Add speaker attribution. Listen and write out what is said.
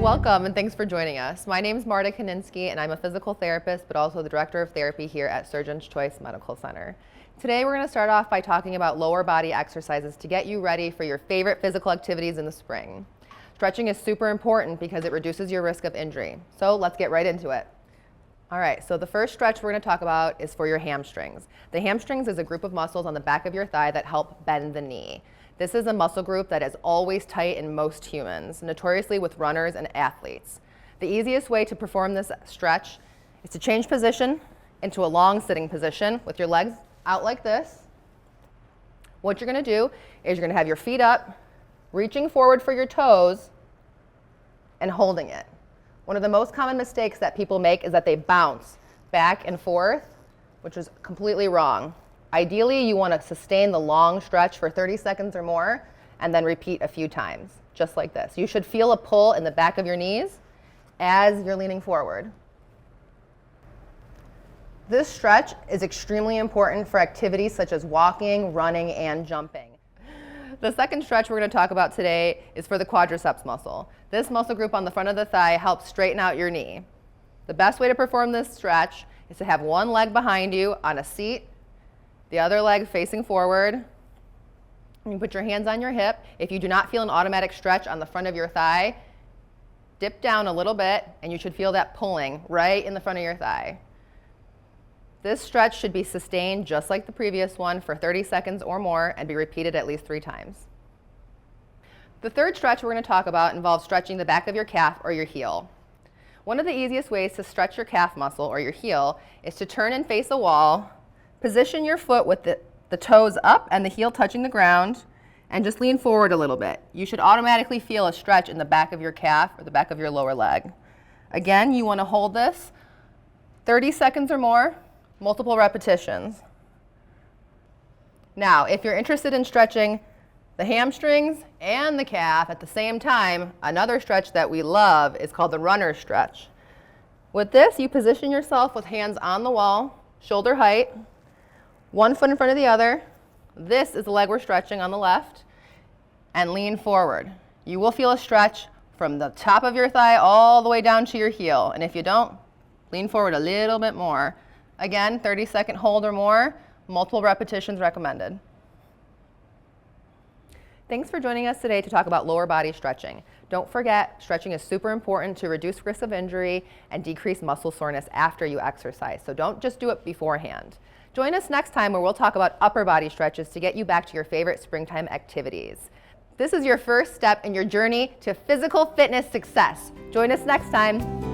Speaker 1: Welcome and thanks for joining us. My name is Marta Kaninsky and I'm a physical therapist but also the director of therapy here at Surgeon's Choice Medical Center. Today we're going to start off by talking about lower body exercises to get you ready for your favorite physical activities in the spring. Stretching is super important because it reduces your risk of injury. So let's get right into it. All right, so the first stretch we're going to talk about is for your hamstrings. The hamstrings is a group of muscles on the back of your thigh that help bend the knee. This is a muscle group that is always tight in most humans, notoriously with runners and athletes. The easiest way to perform this stretch is to change position into a long sitting position with your legs out like this. What you're going to do is you're going to have your feet up, reaching forward for your toes, and holding it. One of the most common mistakes that people make is that they bounce back and forth, which is completely wrong. Ideally, you want to sustain the long stretch for 30 seconds or more and then repeat a few times, just like this. You should feel a pull in the back of your knees as you're leaning forward. This stretch is extremely important for activities such as walking, running, and jumping. The second stretch we're going to talk about today is for the quadriceps muscle. This muscle group on the front of the thigh helps straighten out your knee. The best way to perform this stretch is to have one leg behind you on a seat, the other leg facing forward. You put your hands on your hip. If you do not feel an automatic stretch on the front of your thigh, dip down a little bit and you should feel that pulling right in the front of your thigh. This stretch should be sustained just like the previous one for 30 seconds or more and be repeated at least 3 times. The third stretch we're going to talk about involves stretching the back of your calf or your heel. One of the easiest ways to stretch your calf muscle or your heel is to turn and face a wall. Position your foot with the toes up and the heel touching the ground, and just lean forward a little bit. You should automatically feel a stretch in the back of your calf or the back of your lower leg. Again, you want to hold this 30 seconds or more, multiple repetitions. Now, if you're interested in stretching the hamstrings and the calf at the same time, another stretch that we love is called the runner stretch. With this, you position yourself with hands on the wall, shoulder height, one foot in front of the other. This is the leg we're stretching on the left, and lean forward. You will feel a stretch from the top of your thigh all the way down to your heel, and if you don't, lean forward a little bit more. Again, 30-second hold or more, multiple repetitions recommended. Thanks for joining us today to talk about lower body stretching. Don't forget, stretching is super important to reduce risk of injury and decrease muscle soreness after you exercise, so don't just do it beforehand. Join us next time where we'll talk about upper body stretches to get you back to your favorite springtime activities. This is your first step in your journey to physical fitness success. Join us next time.